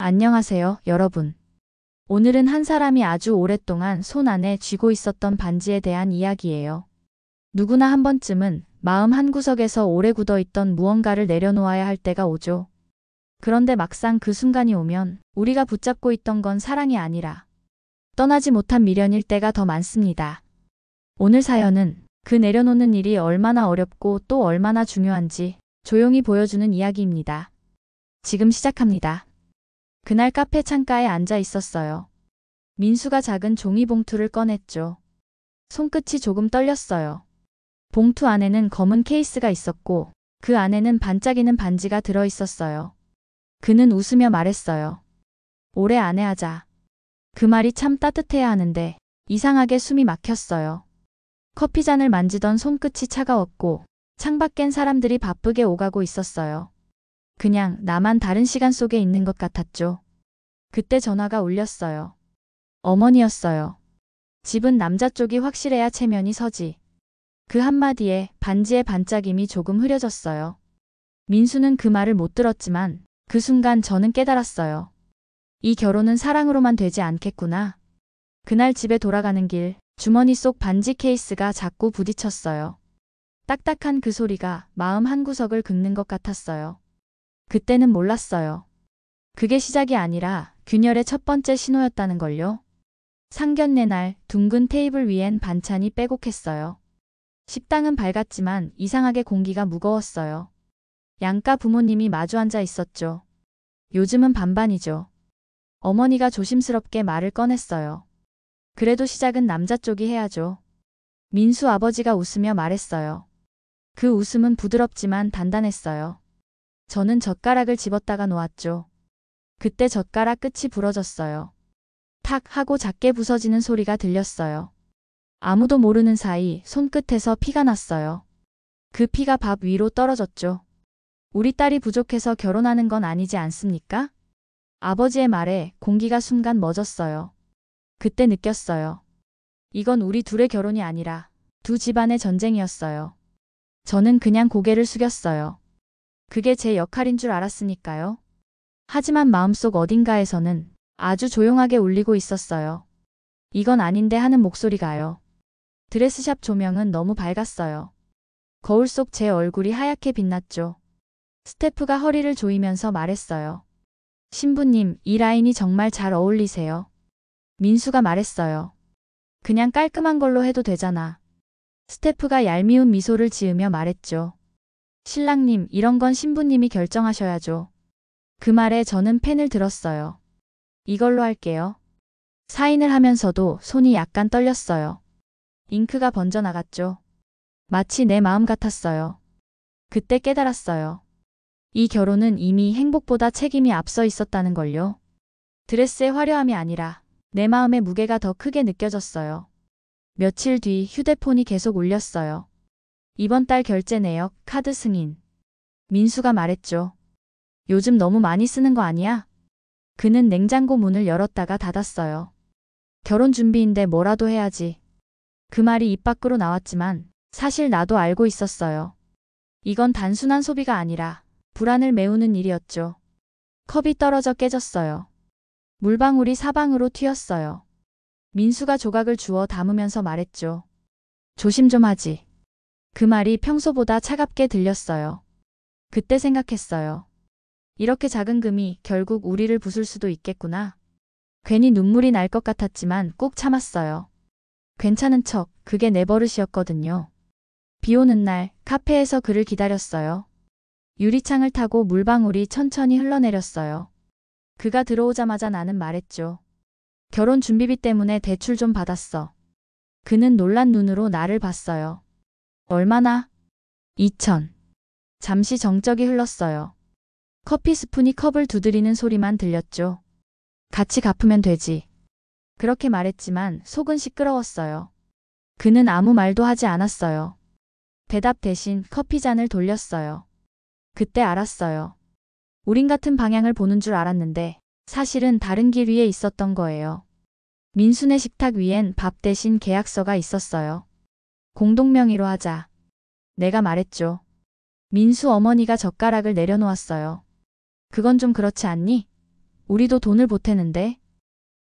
안녕하세요, 여러분. 오늘은 한 사람이 아주 오랫동안 손 안에 쥐고 있었던 반지에 대한 이야기예요. 누구나 한 번쯤은 마음 한구석에서 오래 굳어있던 무언가를 내려놓아야 할 때가 오죠. 그런데 막상 그 순간이 오면 우리가 붙잡고 있던 건 사랑이 아니라 떠나지 못한 미련일 때가 더 많습니다. 오늘 사연은 그 내려놓는 일이 얼마나 어렵고 또 얼마나 중요한지 조용히 보여주는 이야기입니다. 지금 시작합니다. 그날 카페 창가에 앉아 있었어요. 민수가 작은 종이봉투를 꺼냈죠. 손끝이 조금 떨렸어요. 봉투 안에는 검은 케이스가 있었고 그 안에는 반짝이는 반지가 들어 있었어요. 그는 웃으며 말했어요. 올해 아내하자. 그 말이 참 따뜻해야 하는데 이상하게 숨이 막혔어요. 커피잔을 만지던 손끝이 차가웠고 창밖엔 사람들이 바쁘게 오가고 있었어요. 그냥 나만 다른 시간 속에 있는 것 같았죠. 그때 전화가 울렸어요. 어머니였어요. 집은 남자 쪽이 확실해야 체면이 서지. 그 한마디에 반지의 반짝임이 조금 흐려졌어요. 민수는 그 말을 못 들었지만 그 순간 저는 깨달았어요. 이 결혼은 사랑으로만 되지 않겠구나. 그날 집에 돌아가는 길, 주머니 속 반지 케이스가 자꾸 부딪혔어요. 딱딱한 그 소리가 마음 한구석을 긁는 것 같았어요. 그때는 몰랐어요. 그게 시작이 아니라 균열의 첫 번째 신호였다는 걸요. 상견례 날 둥근 테이블 위엔 반찬이 빼곡했어요. 식당은 밝았지만 이상하게 공기가 무거웠어요. 양가 부모님이 마주 앉아 있었죠. 요즘은 반반이죠. 어머니가 조심스럽게 말을 꺼냈어요. 그래도 시작은 남자 쪽이 해야죠. 민수 아버지가 웃으며 말했어요. 그 웃음은 부드럽지만 단단했어요. 저는 젓가락을 집었다가 놓았죠. 그때 젓가락 끝이 부러졌어요. 탁 하고 작게 부서지는 소리가 들렸어요. 아무도 모르는 사이 손끝에서 피가 났어요. 그 피가 밥 위로 떨어졌죠. 우리 딸이 부족해서 결혼하는 건 아니지 않습니까? 아버지의 말에 공기가 순간 멎었어요. 그때 느꼈어요. 이건 우리 둘의 결혼이 아니라 두 집안의 전쟁이었어요. 저는 그냥 고개를 숙였어요. 그게 제 역할인 줄 알았으니까요. 하지만 마음속 어딘가에서는 아주 조용하게 울리고 있었어요. 이건 아닌데 하는 목소리가요. 드레스샵 조명은 너무 밝았어요. 거울 속 제 얼굴이 하얗게 빛났죠. 스태프가 허리를 조이면서 말했어요. 신부님, 이 라인이 정말 잘 어울리세요. 민수가 말했어요. 그냥 깔끔한 걸로 해도 되잖아. 스태프가 얄미운 미소를 지으며 말했죠. 신랑님, 이런 건 신부님이 결정하셔야죠. 그 말에 저는 펜을 들었어요. 이걸로 할게요. 사인을 하면서도 손이 약간 떨렸어요. 잉크가 번져나갔죠. 마치 내 마음 같았어요. 그때 깨달았어요. 이 결혼은 이미 행복보다 책임이 앞서 있었다는 걸요. 드레스의 화려함이 아니라 내 마음의 무게가 더 크게 느껴졌어요. 며칠 뒤 휴대폰이 계속 울렸어요. 이번 달 결제 내역 카드 승인. 민수가 말했죠. 요즘 너무 많이 쓰는 거 아니야? 그는 냉장고 문을 열었다가 닫았어요. 결혼 준비인데 뭐라도 해야지. 그 말이 입 밖으로 나왔지만 사실 나도 알고 있었어요. 이건 단순한 소비가 아니라 불안을 메우는 일이었죠. 컵이 떨어져 깨졌어요. 물방울이 사방으로 튀었어요. 민수가 조각을 주워 담으면서 말했죠. 조심 좀 하지. 그 말이 평소보다 차갑게 들렸어요. 그때 생각했어요. 이렇게 작은 금이 결국 우리를 부술 수도 있겠구나. 괜히 눈물이 날 것 같았지만 꾹 참았어요. 괜찮은 척, 그게 내 버릇이었거든요. 비 오는 날 카페에서 그를 기다렸어요. 유리창을 타고 물방울이 천천히 흘러내렸어요. 그가 들어오자마자 나는 말했죠. 결혼 준비비 때문에 대출 좀 받았어. 그는 놀란 눈으로 나를 봤어요. 얼마나? 2천. 잠시 정적이 흘렀어요. 커피 스푼이 컵을 두드리는 소리만 들렸죠. 같이 갚으면 되지. 그렇게 말했지만 속은 시끄러웠어요. 그는 아무 말도 하지 않았어요. 대답 대신 커피잔을 돌렸어요. 그때 알았어요. 우린 같은 방향을 보는 줄 알았는데 사실은 다른 길 위에 있었던 거예요. 민수네 식탁 위엔 밥 대신 계약서가 있었어요. 공동명의로 하자. 내가 말했죠. 민수 어머니가 젓가락을 내려놓았어요. 그건 좀 그렇지 않니? 우리도 돈을 보태는데?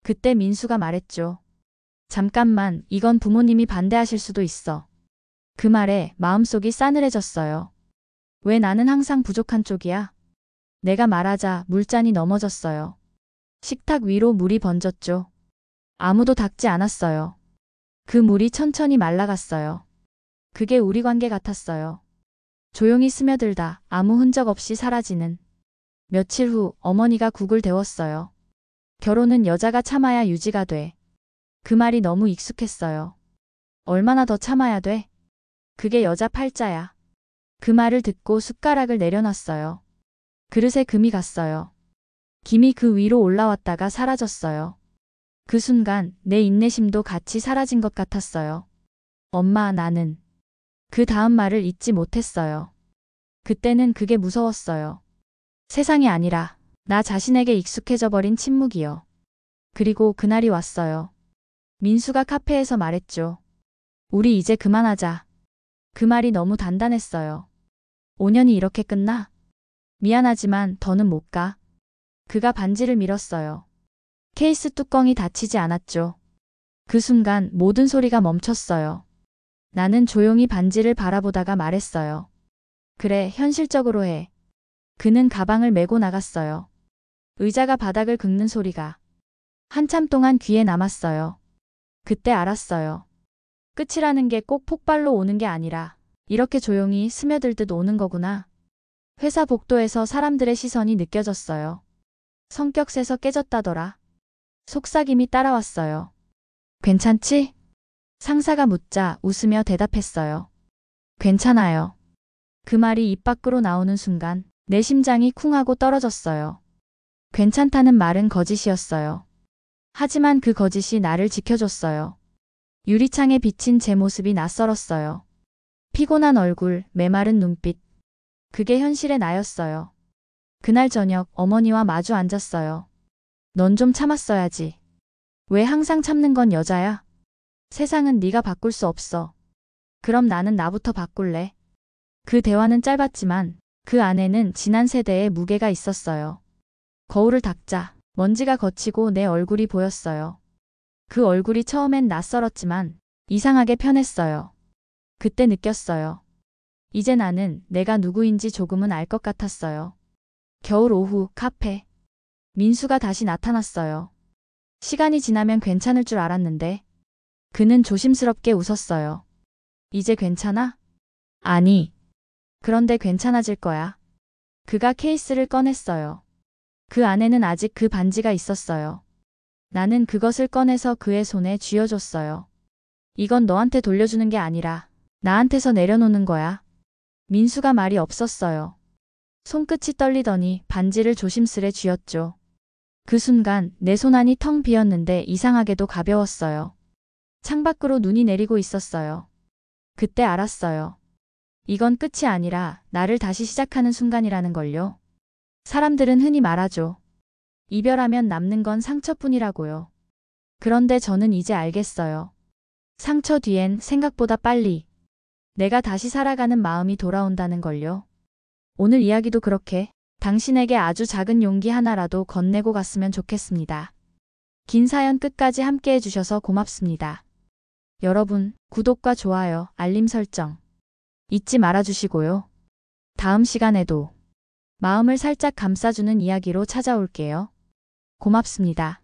그때 민수가 말했죠. 잠깐만, 이건 부모님이 반대하실 수도 있어. 그 말에 마음속이 싸늘해졌어요. 왜 나는 항상 부족한 쪽이야? 내가 말하자 물잔이 넘어졌어요. 식탁 위로 물이 번졌죠. 아무도 닦지 않았어요. 그 물이 천천히 말라갔어요. 그게 우리 관계 같았어요. 조용히 스며들다 아무 흔적 없이 사라지는. 며칠 후 어머니가 국을 데웠어요. 결혼은 여자가 참아야 유지가 돼. 그 말이 너무 익숙했어요. 얼마나 더 참아야 돼? 그게 여자 팔자야. 그 말을 듣고 숟가락을 내려놨어요. 그릇에 금이 갔어요. 김이 그 위로 올라왔다가 사라졌어요. 그 순간 내 인내심도 같이 사라진 것 같았어요. 엄마, 나는. 그 다음 말을 잊지 못했어요. 그때는 그게 무서웠어요. 세상이 아니라 나 자신에게 익숙해져 버린 침묵이요. 그리고 그날이 왔어요. 민수가 카페에서 말했죠. 우리 이제 그만하자. 그 말이 너무 단단했어요. 5년이 이렇게 끝나? 미안하지만 더는 못 가. 그가 반지를 밀었어요. 케이스 뚜껑이 닫히지 않았죠. 그 순간 모든 소리가 멈췄어요. 나는 조용히 반지를 바라보다가 말했어요. 그래, 현실적으로 해. 그는 가방을 메고 나갔어요. 의자가 바닥을 긁는 소리가 한참 동안 귀에 남았어요. 그때 알았어요. 끝이라는 게 꼭 폭발로 오는 게 아니라 이렇게 조용히 스며들듯 오는 거구나. 회사 복도에서 사람들의 시선이 느껴졌어요. 성격세서 깨졌다더라. 속삭임이 따라왔어요. 괜찮지? 상사가 묻자 웃으며 대답했어요. 괜찮아요. 그 말이 입 밖으로 나오는 순간 내 심장이 쿵하고 떨어졌어요. 괜찮다는 말은 거짓이었어요. 하지만 그 거짓이 나를 지켜줬어요. 유리창에 비친 제 모습이 낯설었어요. 피곤한 얼굴, 메마른 눈빛. 그게 현실의 나였어요. 그날 저녁 어머니와 마주 앉았어요. 넌 좀 참았어야지. 왜 항상 참는 건 여자야? 세상은 네가 바꿀 수 없어. 그럼 나는 나부터 바꿀래. 그 대화는 짧았지만 그 안에는 지난 세대의 무게가 있었어요. 거울을 닦자 먼지가 걷히고 내 얼굴이 보였어요. 그 얼굴이 처음엔 낯설었지만 이상하게 편했어요. 그때 느꼈어요. 이제 나는 내가 누구인지 조금은 알 것 같았어요. 겨울 오후 카페. 민수가 다시 나타났어요. 시간이 지나면 괜찮을 줄 알았는데 그는 조심스럽게 웃었어요. 이제 괜찮아? 아니. 그런데 괜찮아질 거야. 그가 케이스를 꺼냈어요. 그 안에는 아직 그 반지가 있었어요. 나는 그것을 꺼내서 그의 손에 쥐어줬어요. 이건 너한테 돌려주는 게 아니라 나한테서 내려놓는 거야. 민수가 말이 없었어요. 손끝이 떨리더니 반지를 조심스레 쥐었죠. 그 순간 내 손안이 텅 비었는데 이상하게도 가벼웠어요. 창밖으로 눈이 내리고 있었어요. 그때 알았어요. 이건 끝이 아니라 나를 다시 시작하는 순간이라는 걸요. 사람들은 흔히 말하죠. 이별하면 남는 건 상처뿐이라고요. 그런데 저는 이제 알겠어요. 상처 뒤엔 생각보다 빨리 내가 다시 살아가는 마음이 돌아온다는 걸요. 오늘 이야기도 그렇게 당신에게 아주 작은 용기 하나라도 건네고 갔으면 좋겠습니다. 긴 사연 끝까지 함께 해주셔서 고맙습니다. 여러분, 구독과 좋아요, 알림 설정 잊지 말아주시고요. 다음 시간에도 마음을 살짝 감싸주는 이야기로 찾아올게요. 고맙습니다.